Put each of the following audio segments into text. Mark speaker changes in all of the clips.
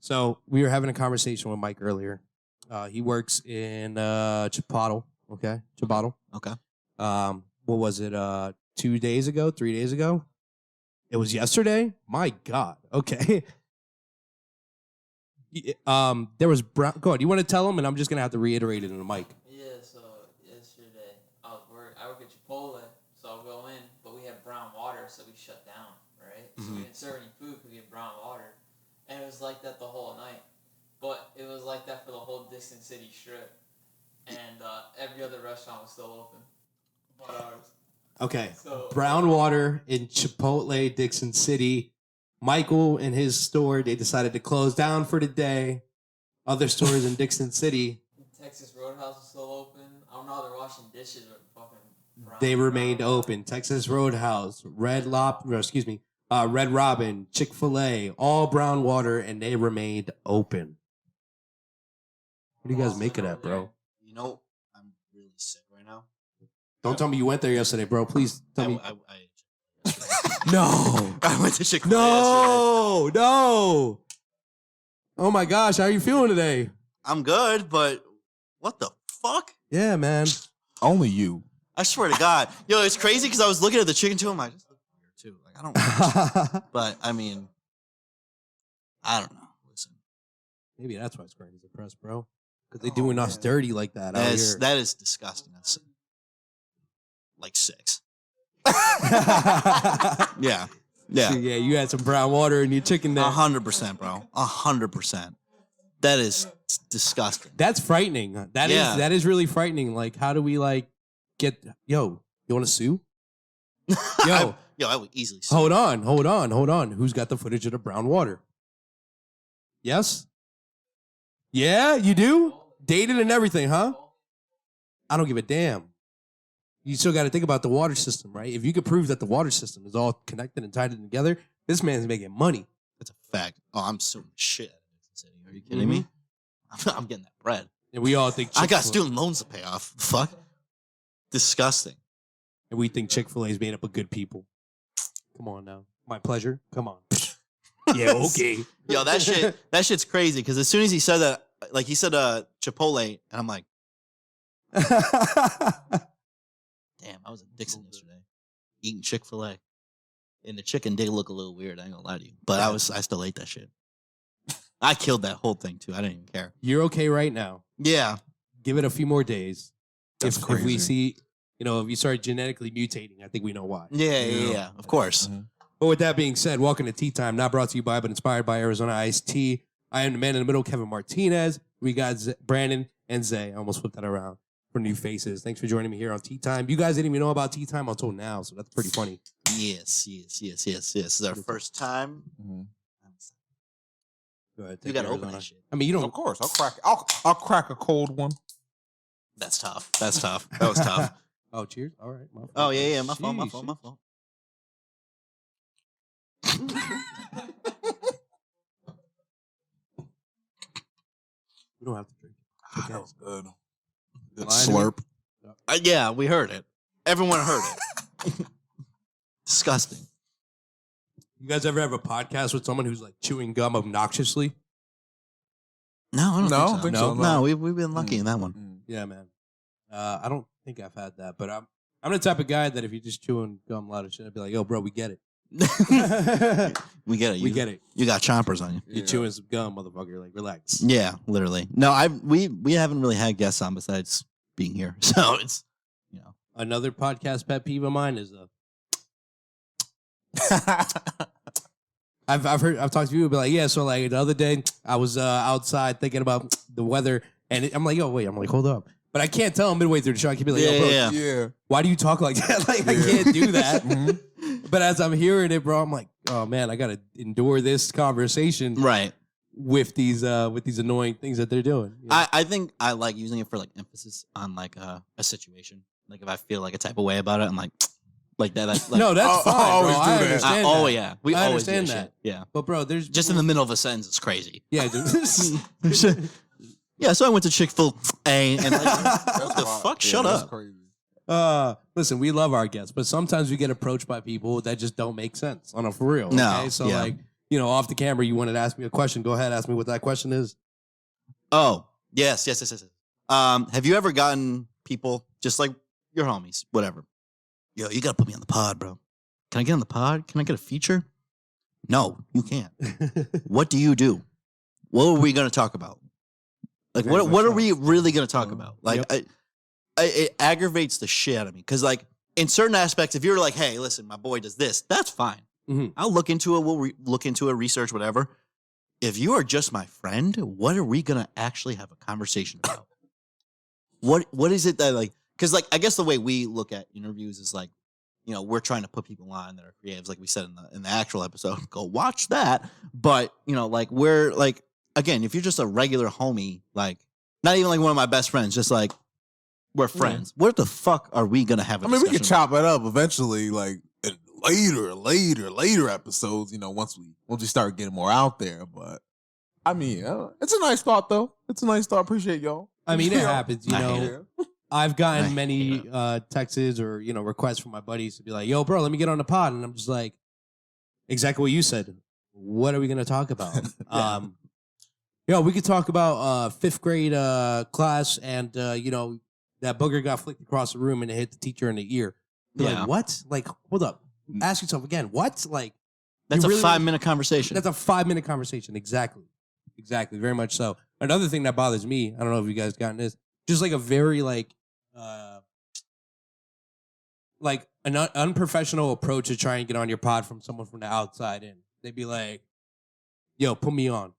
Speaker 1: So we were having a conversation with Mike earlier. He works in Chipotle. Okay, Chipotle.
Speaker 2: Okay.
Speaker 1: What was it? 2 days ago? 3 days ago? It was yesterday. My God. Okay. There was brown. Go ahead. You want to tell him, and I'm just gonna have to reiterate it in the mic.
Speaker 3: Yeah. So yesterday, I work at Chipotle, so I'll go in, but we have brown water, so we shut down, right? So we didn't serve any food because we had brown water, and it was like that the whole night. But it was like that for the whole Dixon City strip, and every other restaurant was still open, but ours.
Speaker 1: Okay.
Speaker 3: So,
Speaker 1: brown water in Chipotle, Dixon City. Michael and his store, they decided to close down for the day. Other stores in Dixon City,
Speaker 3: Texas Roadhouse is still open. I don't know how they're washing dishes or fucking brown.
Speaker 1: they remained open. Texas Roadhouse, Red Robin, Chick-fil-A, all brown water, and they remained open. What do you guys make of that, bro?
Speaker 2: You know, I'm really sick right now.
Speaker 1: Don't tell me you went there yesterday, bro. Please tell me.
Speaker 2: No. I went to Chick-fil-A yesterday.
Speaker 1: No. Oh my gosh, how are you feeling today?
Speaker 2: I'm good, but what the fuck?
Speaker 1: Yeah, man.
Speaker 4: Only you.
Speaker 2: I swear to God. Yo, it's crazy because I was looking at the chicken too. I'm like, this looks weird too. Like, I don't know. But, I mean, I don't know. Listen.
Speaker 1: Maybe that's why it's crazy depressed, bro. Because they doing us dirty like that out here.
Speaker 2: That is disgusting. That's like 6. Yeah.
Speaker 1: Yeah, you had some brown water in your chicken there.
Speaker 2: 100%, bro. 100%. That is disgusting.
Speaker 1: That's frightening. That is really frightening. Like, how do we get? Yo, you want to sue? Yo,
Speaker 2: I would easily sue.
Speaker 1: hold on. Who's got the footage of the brown water? Yes. Yeah, you do. Dated and everything, huh? I don't give a damn. You still got to think about the water system, right? If you could prove that the water system is all connected and tied in together, this man's making money.
Speaker 2: That's a fact. Oh, I'm suing shit out of Dixon City. Are you kidding me? I'm getting that bread.
Speaker 1: And we all think
Speaker 2: I got student loans to pay off. Fuck. Disgusting.
Speaker 1: And we think Chick-fil-A is made up of good people. Come on now. My pleasure. Come on. Yeah, okay.
Speaker 2: Yo, that shit's crazy because as soon as he said that, like he said Chipotle, and I'm like, damn, I was at Dixon yesterday eating Chick-fil-A. And the chicken did look a little weird, I ain't gonna lie to you. But I still ate that shit. I killed that whole thing too. I didn't even care.
Speaker 1: You're okay right now.
Speaker 2: Yeah.
Speaker 1: Give it a few more days.
Speaker 4: That's crazy.
Speaker 1: If we see, if you start genetically mutating, I think we know why.
Speaker 2: Yeah. Of course.
Speaker 4: Mm-hmm.
Speaker 1: But with that being said, welcome to Tea Time, not brought to you by, but inspired by Arizona Iced Tea. I am the man in the middle, Kevin Martinez. We got Brandon and Zay. I almost flipped that around for new faces. Thanks for joining me here on Tea Time. You guys didn't even know about Tea Time until now, so that's pretty funny.
Speaker 2: Yes. This is our first time.
Speaker 4: Mm-hmm.
Speaker 1: Go ahead.
Speaker 2: You gotta open that shit.
Speaker 1: I mean, you don't.
Speaker 4: Of course, I'll crack a cold one.
Speaker 2: That's tough. That was tough.
Speaker 1: Oh, cheers. All right. My fault.
Speaker 2: Oh yeah. My fault.
Speaker 1: We don't have to drink. Okay.
Speaker 4: That was good. Good
Speaker 1: Lying
Speaker 4: slurp.
Speaker 2: Yeah, we heard it. Everyone heard it. Disgusting.
Speaker 1: You guys ever have a podcast with someone who's like chewing gum obnoxiously?
Speaker 2: No, I don't think so.
Speaker 4: so.
Speaker 2: No, we've been lucky in that one.
Speaker 1: Yeah, man. I don't think I've had that, but I'm the type of guy that if you're just chewing gum loud as shit, I'd be like, yo, bro, we get it.
Speaker 2: We get it.
Speaker 1: We get it.
Speaker 2: You got chompers on you.
Speaker 1: You're chewing some gum, motherfucker. Like, relax.
Speaker 2: Yeah, literally. No, we haven't really had guests on besides being here, so it's
Speaker 1: Another podcast pet peeve of mine is I've talked to people be like, yeah, so like the other day I was outside thinking about the weather, and I'm like, yo, wait, I'm like, hold up. But I can't tell him midway through the show. I can be like, yo, bro,
Speaker 2: yeah.
Speaker 1: why do you talk like that? Like, I can't do that. But as I'm hearing it, bro, I'm like, oh man, I gotta endure this conversation
Speaker 2: Right.
Speaker 1: with these annoying things that they're doing. You know?
Speaker 2: I think I like using it for like emphasis on like a situation. Like if I feel like a type of way about it, I'm like that. Like,
Speaker 1: no, that's fine, bro. I understand that.
Speaker 2: Oh yeah, we
Speaker 1: I
Speaker 2: always
Speaker 1: understand
Speaker 2: do
Speaker 1: that.
Speaker 2: shit. Yeah,
Speaker 1: But bro, there's
Speaker 2: just in the middle of a sentence, it's crazy.
Speaker 1: yeah, dude.
Speaker 2: Yeah, so I went to Chick-fil-A and like, what the fuck? Shut
Speaker 4: That's
Speaker 2: up.
Speaker 4: crazy.
Speaker 1: Listen, we love our guests, but sometimes we get approached by people that just don't make sense on a for real.
Speaker 2: No,
Speaker 1: Okay? So
Speaker 2: yeah.
Speaker 1: like, off the camera, you wanted to ask me a question. Go ahead, ask me what that question is.
Speaker 2: Oh, yes. Have you ever gotten people, just like your homies, whatever? Yo, you got to put me on the pod, bro. Can I get on the pod? Can I get a feature? No, you can't. What do you do? What are we going to talk about? Like, what are we really going to talk about? Like, it aggravates the shit out of me. Because, like, in certain aspects, if you're like, hey, listen, my boy does this, that's fine.
Speaker 1: Mm-hmm.
Speaker 2: I'll look into it. We'll look into it, research, whatever. If you are just my friend, what are we going to actually have a conversation about? What is it that, like, because, like, I guess the way we look at interviews is like, we're trying to put people on that are creatives, like we said in the actual episode. Go watch that. But, like, we're like, again, if you're just a regular homie, like, not even like one of my best friends, just like, we're friends. What the fuck are we gonna have?
Speaker 4: I mean, we can chop it up eventually, like in later episodes. Once we start getting more out there. But I mean, it's a nice thought, though. It's a nice thought. Appreciate y'all.
Speaker 1: I mean, it happens.
Speaker 2: I
Speaker 1: I've gotten
Speaker 2: I
Speaker 1: many texts or requests from my buddies to be like, "Yo, bro, let me get on the pod," and I'm just like, exactly what you said. What are we gonna talk about? We could talk about 5th grade class and that booger got flicked across the room and it hit the teacher in the ear. Like, what? Like, hold up. Ask yourself again. What? Like,
Speaker 2: that's a
Speaker 1: really
Speaker 2: 5-minute conversation.
Speaker 1: That's a 5-minute conversation. Exactly. Very much so. Another thing that bothers me, I don't know if you guys gotten this, just like a very like an unprofessional approach to try and get on your pod from someone from the outside in. They'd be like, "Yo, put me on."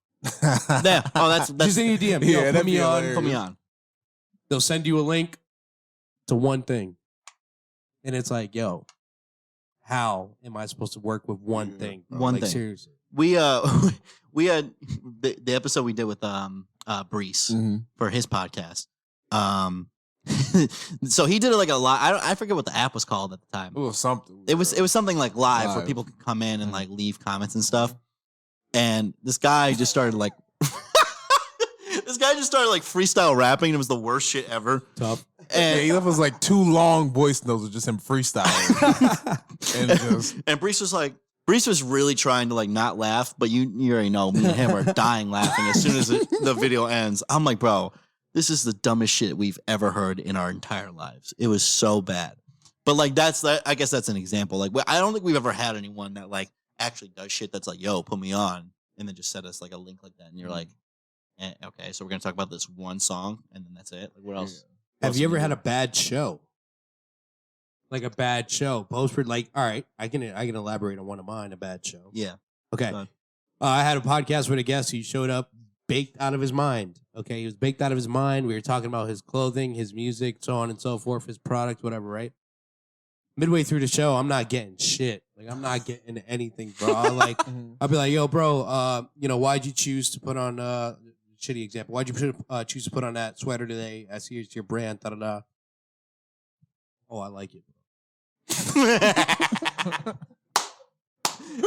Speaker 2: Yeah. Oh, that's
Speaker 1: just in your DM. Yo, put me on.
Speaker 2: Put me on.
Speaker 1: They'll send you a link to one thing. And it's like, yo, how am I supposed to work with one thing? Bro?
Speaker 2: One
Speaker 1: like,
Speaker 2: thing.
Speaker 1: Seriously.
Speaker 2: We had the episode we did with Brees for his podcast. So he did it like a lot. I forget what the app was called at the time.
Speaker 4: It was something.
Speaker 2: It was something like live where people could come in and like leave comments and stuff. And this guy just started like freestyle rapping. And it was the worst shit ever.
Speaker 1: Tough.
Speaker 4: And he left us like 2 long voice notes of just him freestyling.
Speaker 2: and Brees was really trying to like not laugh, but you already know me and him are dying laughing as soon as the video ends. I'm like, bro, this is the dumbest shit we've ever heard in our entire lives. It was so bad. But like I guess that's an example. Like I don't think we've ever had anyone that like actually does shit that's like, yo, put me on, and then just send us like a link like that, and you're like, okay, so we're gonna talk about this one song, and then that's it. Like, what else?
Speaker 1: Have you ever had a bad show? Like a bad show, like, all right, I can elaborate on one of mine. A bad show.
Speaker 2: Yeah.
Speaker 1: Okay. I had a podcast with a guest who showed up baked out of his mind. Okay, he was baked out of his mind. We were talking about his clothing, his music, so on and so forth, his product, whatever. Right. Midway through the show, I'm not getting shit. Like, I'm not getting anything, bro. I'll be like, yo, bro, why'd you choose to put on shitty example? Why'd you choose to put on that sweater today? I see it's your brand. Da da da. Oh, I like it.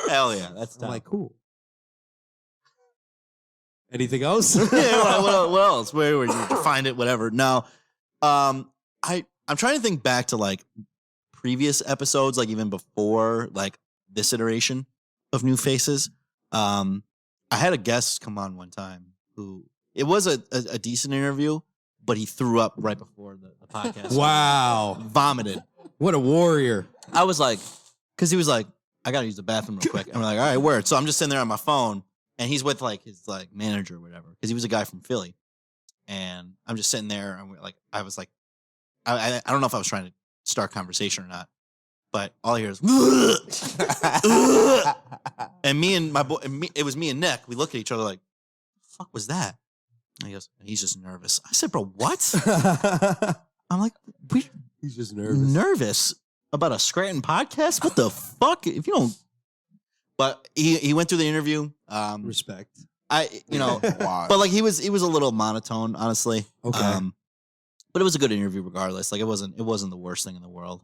Speaker 2: Hell yeah, that's tough.
Speaker 1: I'm like, cool. Anything else?
Speaker 2: Yeah, what else? Where would you find it? Whatever. No, I'm trying to think back to like previous episodes, like even before like this iteration of New Faces. I had a guest come on one time who it was a decent interview, but he threw up right before the podcast.
Speaker 1: Wow.
Speaker 2: Vomited.
Speaker 1: What a warrior.
Speaker 2: I was like, because he was like, I got to use the bathroom real quick. And we're like, all right, word. So I'm just sitting there on my phone, and he's with like his like manager or whatever, because he was a guy from Philly. And I'm just sitting there, and we're like, I was like, I don't know if I was trying to start conversation or not, but all I hear is, and me and my boy, it was me and Nick. We look at each other like, the fuck was that? And he goes, he's just nervous. I said, bro, what? I'm like,
Speaker 1: he's just nervous.
Speaker 2: Nervous about a Scranton podcast? What the fuck? If you don't, but he went through the interview.
Speaker 1: Respect.
Speaker 2: But like he was a little monotone, honestly.
Speaker 1: Okay.
Speaker 2: But it was a good interview regardless. Like it wasn't the worst thing in the world.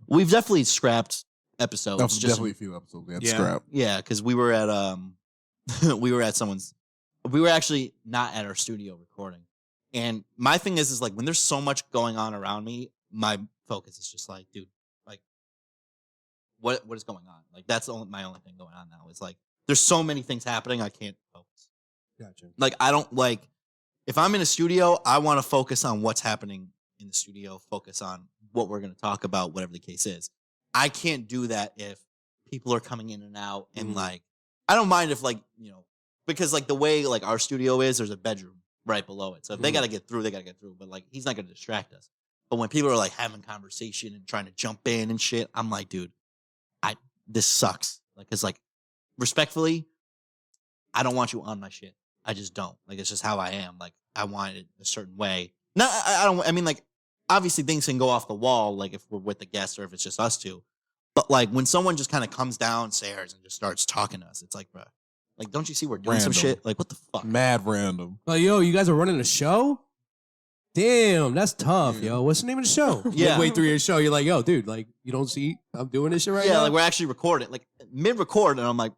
Speaker 2: We've definitely scrapped episodes.
Speaker 4: No, definitely a few episodes we had scrapped.
Speaker 2: Yeah, because we were at we were actually not at our studio recording. And my thing is like when there's so much going on around me, my focus is just like, dude, like what is going on? Like that's my only thing going on now. It's like there's so many things happening. I can't focus.
Speaker 1: Gotcha.
Speaker 2: Like, I don't like, if I'm in a studio, I want to focus on what's happening in the studio, focus on what we're going to talk about, whatever the case is. I can't do that if people are coming in and out and like, I don't mind if like, you know, because like the way like our studio is, there's a bedroom right below it. So if they got to get through, they got to get through. But like, he's not going to distract us. But when people are like having conversation and trying to jump in and shit, I'm like, dude, this sucks. Like, it's like, respectfully, I don't want you on my shit. I just don't. Like, it's just how I am. Like, I want it a certain way. No, I don't. I mean, like, obviously things can go off the wall, like if we're with the guests or if it's just us two. But like when someone just kind of comes downstairs and just starts talking to us, it's like, bro, like, don't you see we're doing some
Speaker 4: Random.
Speaker 2: shit? Like, what the fuck?
Speaker 4: Mad random.
Speaker 1: Like, yo, you guys are running a show? Damn, that's tough, yo. What's the name of the show?
Speaker 2: Yeah.
Speaker 1: Midway through your show, you're like, yo, dude, like, you don't see I'm doing this shit right
Speaker 2: Yeah,
Speaker 1: now?
Speaker 2: like we're actually recording, like mid-record, and I'm like,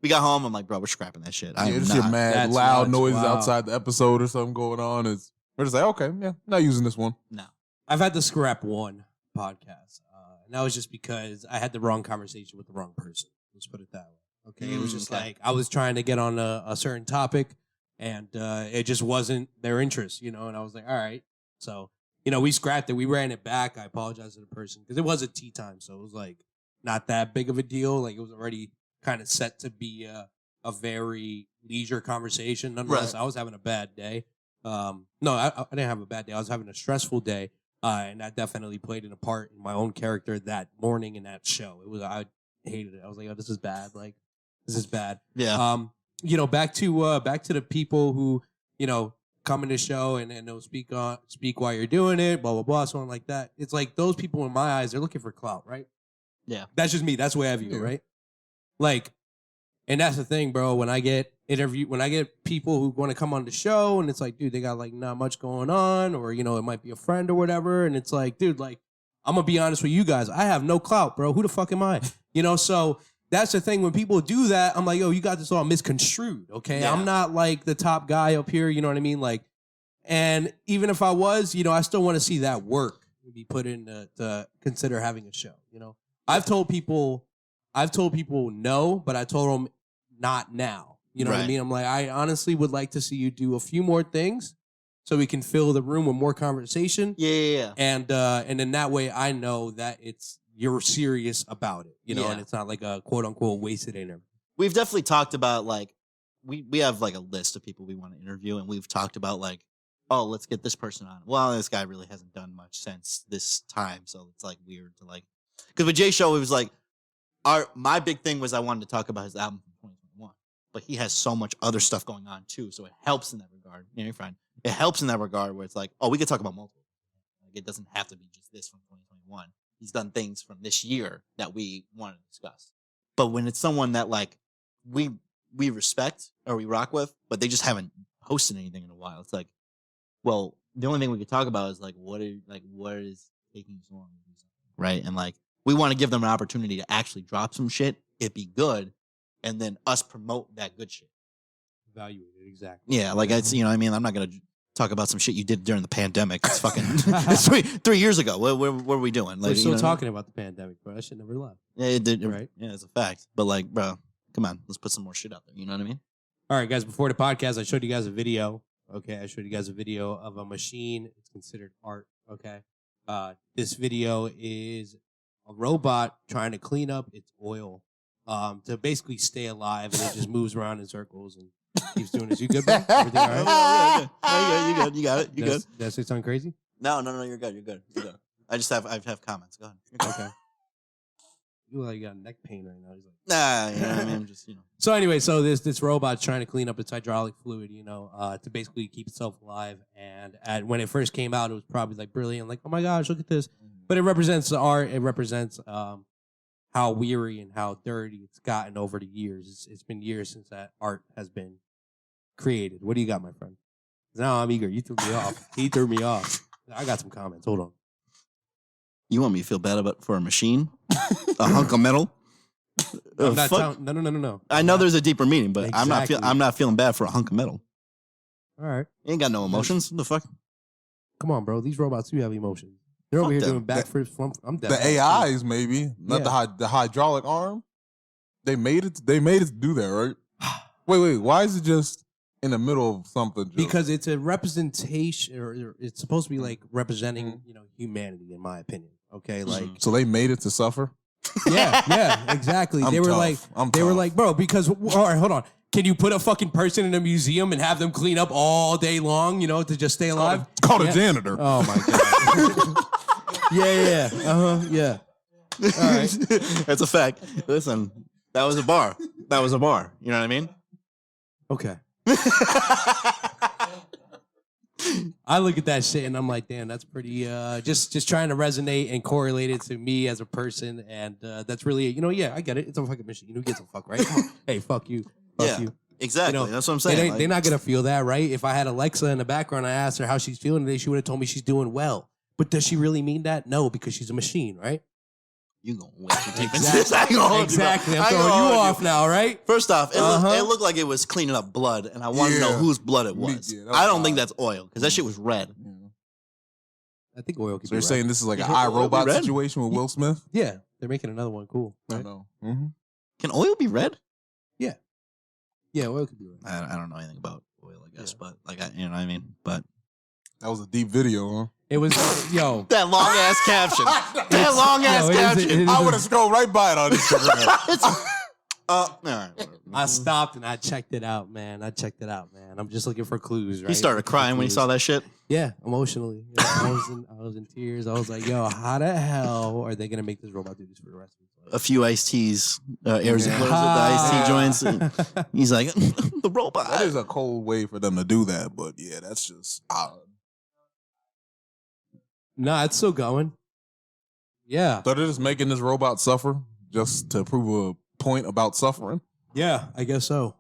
Speaker 2: we got home, I'm like, bro, we're scrapping that shit.
Speaker 4: Yeah,
Speaker 2: I'm
Speaker 4: just hear
Speaker 2: not.
Speaker 4: mad
Speaker 1: That's
Speaker 4: loud
Speaker 1: nuts.
Speaker 4: noises
Speaker 1: Wow.
Speaker 4: outside the episode or something going on. We're just like, okay, yeah, not using this one.
Speaker 2: No.
Speaker 1: I've had to scrap one podcast. And that was just because I had the wrong conversation with the wrong person. Let's put it that way. Okay. It was just
Speaker 2: okay.
Speaker 1: like I was trying to get on a certain topic and it just wasn't their interest, you know, and I was like, all right. So, you know, we scrapped it. We ran it back. I apologize to the person because it was at tea time. So it was like not that big of a deal. Like it was already kind of set to be a very leisure conversation. Nonetheless,
Speaker 2: Right.
Speaker 1: I was having a bad day. No, I didn't have a bad day. I was having a stressful day. And that definitely played a part in my own character that morning in that show. I hated it. I was like, oh, this is bad. Like, this is bad.
Speaker 2: Yeah.
Speaker 1: You know, back to the people who, you know, come in the show and they'll speak while you're doing it, blah, blah, blah, something like that. It's like those people in my eyes, they're looking for clout, right?
Speaker 2: Yeah.
Speaker 1: That's just me. That's the way I view it,
Speaker 4: Yeah.
Speaker 1: right? Like, and that's the thing, bro. When I get people who want to come on the show and it's like, dude, they got like not much going on, or, you know, it might be a friend or whatever. And it's like, dude, like, I'm going to be honest with you guys. I have no clout, bro. Who the fuck am I? You know, so that's the thing. When people do that, I'm like, yo, you got this all misconstrued. Okay.
Speaker 2: Yeah.
Speaker 1: I'm not like the top guy up here. You know what I mean? Like, and even if I was, you know, I still want to see that work be put in to consider having a show. You know, I've told people no, but I told them not now. You know what I
Speaker 2: Right.
Speaker 1: mean? I'm like, I honestly would like to see you do a few more things so we can fill the room with more conversation.
Speaker 2: Yeah.
Speaker 1: And then that way I know that you're serious about it, you know,
Speaker 2: Yeah.
Speaker 1: and it's not like a quote unquote wasted interview.
Speaker 2: We've definitely talked about like, we have like a list of people we want to interview, and we've talked about like, oh, let's get this person on. Well, this guy really hasn't done much since this time, so it's like weird to like, because with Jay's show, it was like, my big thing was I wanted to talk about his album from 2021, but he has so much other stuff going on too, so it helps in that regard. You know, you're fine. It helps in that regard where it's like, oh, we could talk about multiple. Like, it doesn't have to be just this from 2021. He's done things from this year that we want to discuss. But when it's someone that like we respect or we rock with, but they just haven't posted anything in a while, it's like, well, the only thing we could talk about is like what is taking so long to do something, right? And like we want to give them an opportunity to actually drop some shit, it be good, and then us promote that good shit.
Speaker 1: Evaluate it, exactly.
Speaker 2: Yeah, like it's, you know what I mean? I'm not gonna talk about some shit you did during the pandemic. It's fucking it's 3 years ago. What are we doing? Like,
Speaker 1: We're still
Speaker 2: you know,
Speaker 1: talking about the pandemic, bro. That shit never left.
Speaker 2: Yeah, it did,
Speaker 1: Right.
Speaker 2: Yeah, it's a fact. But like, bro, come on, let's put some more shit out there. You know what I mean?
Speaker 1: All right, guys, before the podcast, I showed you guys a video. Okay, I showed you guys a video of a machine. It's considered art. Okay. This video is a robot trying to clean up its oil to basically stay alive, and it just moves around in circles and keeps doing this. You good, bro? Everything all right?
Speaker 2: Yeah, you good. You got it. You good.
Speaker 1: Did I say something crazy?
Speaker 2: No, you're good. You're good. I have comments. Go ahead. You're good.
Speaker 1: Okay. You look like you got neck pain right now. He's like,
Speaker 2: Nah, you know what I mean? I'm just, you know.
Speaker 1: So anyway, so this robot's trying to clean up its hydraulic fluid, you know, to basically keep itself alive. And when it first came out, it was probably like brilliant, like, oh my gosh, look at this. But it represents the art. It represents how weary and how dirty it's gotten over the years. It's been years since that art has been created. What do you got, my friend? Now I'm eager. You threw me off. He threw me off. I got some comments. Hold on.
Speaker 2: You want me to feel bad for a machine? A hunk of metal?
Speaker 1: I'm not
Speaker 2: Fuck.
Speaker 1: no.
Speaker 2: I know there's a deeper meaning, but
Speaker 1: Exactly.
Speaker 2: I'm not feeling bad for a hunk of metal.
Speaker 1: All right.
Speaker 2: You ain't got no emotions. What the fuck?
Speaker 1: Come on, bro. These robots do have emotions. They're over
Speaker 2: Fuck
Speaker 1: here
Speaker 2: them.
Speaker 1: doing backflips. I'm dead.
Speaker 4: The AIs, maybe. Not the hydraulic arm. They made it to do that, right? Wait. Why is it just in the middle of something? Just?
Speaker 1: Because it's a representation, or it's supposed to be like representing, humanity, in my opinion. Okay, like
Speaker 4: so they made it to suffer.
Speaker 1: yeah, exactly. They were like, bro, because all right, hold on. Can you put a fucking person in a museum and have them clean up all day long, to just stay alive?
Speaker 4: It's called a janitor.
Speaker 1: Oh my god. Yeah. All right.
Speaker 2: That's a fact. Listen, that was a bar. You know what I mean?
Speaker 1: Okay. I look at that shit and I'm like, damn, that's pretty. Just trying to resonate and correlate it to me as a person, and that's really, yeah, I get it. It's a fucking machine. Who gives a fuck, right? Come on. Hey, fuck you. Fuck you.
Speaker 2: Exactly. That's what I'm saying.
Speaker 1: They're not gonna feel that, right? If I had Alexa in the background, I asked her how she's feeling today, she would have told me she's doing well. But does she really mean that? No, because she's a machine, right?
Speaker 2: You gonna wait too deep into
Speaker 1: Exactly.
Speaker 2: this. I ain't gonna hold
Speaker 1: Exactly.
Speaker 2: you,
Speaker 1: I'm throwing you off now, right?
Speaker 2: First off, it looked like it was cleaning up blood, and I want to know whose blood it was. I don't think that's oil, because that shit was red.
Speaker 1: I think oil could
Speaker 4: So
Speaker 1: be
Speaker 4: you're
Speaker 1: red.
Speaker 4: saying this is like an iRobot situation with Will Smith?
Speaker 1: Yeah, they're making another one. Cool. Right?
Speaker 4: I know. Mm-hmm.
Speaker 2: Can oil be red?
Speaker 1: Yeah, oil could be red.
Speaker 2: I don't know anything about oil, I guess, but you know what I mean? But
Speaker 4: That was a deep video, huh?
Speaker 1: It was,
Speaker 2: that long ass caption. That long ass caption.
Speaker 4: I would have scrolled right by it on Instagram.
Speaker 2: All right.
Speaker 1: I stopped and I checked it out, man. I'm just looking for clues, right?
Speaker 2: He started crying when he saw that shit.
Speaker 1: Yeah, emotionally. I was in tears. I was like, yo, how the hell are they going to make this robot do this for the rest of his life?
Speaker 2: A few iced teas, airs the iced tea joints. And he's like, the robot.
Speaker 4: That is a cold way for them to do that, but yeah, that's just odd.
Speaker 1: Nah, it's still going. Yeah.
Speaker 4: So they're just making this robot suffer just to prove a point about suffering?
Speaker 1: Yeah, I guess so.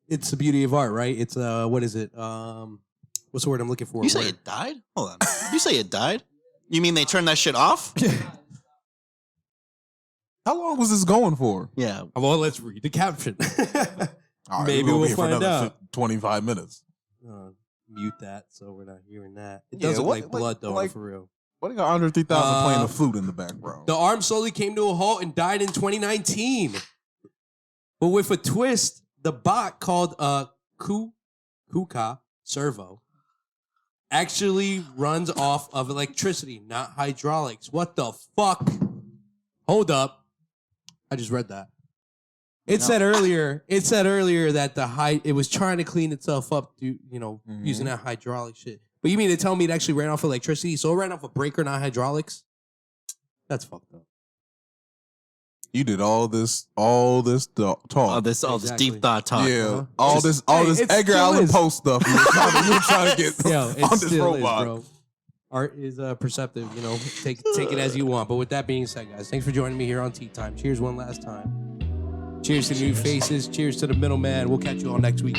Speaker 1: It's the beauty of art, right? It's, what is it? What's the word I'm looking for?
Speaker 2: You say it died? Hold on. Did you say it died? You mean they turned that shit off?
Speaker 4: How long was this going for?
Speaker 2: Yeah.
Speaker 1: Well, let's read the caption.
Speaker 4: All right,
Speaker 1: Maybe
Speaker 4: we'll
Speaker 1: we'll
Speaker 4: be here for
Speaker 1: find
Speaker 4: another
Speaker 1: out.
Speaker 4: 25 minutes.
Speaker 1: Mute that so we're not hearing that. It
Speaker 4: Yeah,
Speaker 1: does look
Speaker 4: what-
Speaker 1: like blood, though,
Speaker 4: like-
Speaker 1: for real.
Speaker 4: What do you got Andre 3000 playing the flute in the background?
Speaker 1: The arm slowly came to a halt and died in 2019. But with a twist, the bot called Kuka Servo actually runs off of electricity, not hydraulics. What the fuck? Hold up. I just read that. It said earlier that it was trying to clean itself up using that hydraulic shit. But you mean to tell me it actually ran off electricity? So it ran off a breaker, not hydraulics? That's fucked up.
Speaker 4: You did all this talk.
Speaker 2: All this deep thought talk.
Speaker 4: Yeah, all this
Speaker 1: it
Speaker 4: Edgar
Speaker 1: still
Speaker 4: Allan
Speaker 1: is.
Speaker 4: Poe stuff. You were trying to get
Speaker 1: Yo, it
Speaker 4: on this
Speaker 1: still
Speaker 4: robot.
Speaker 1: is, bro. Art is perceptive, Take it as you want. But with that being said, guys, thanks for joining me here on Tea Time. Cheers one last time. Cheers to new faces. Cheers to the middleman. We'll catch you all next week.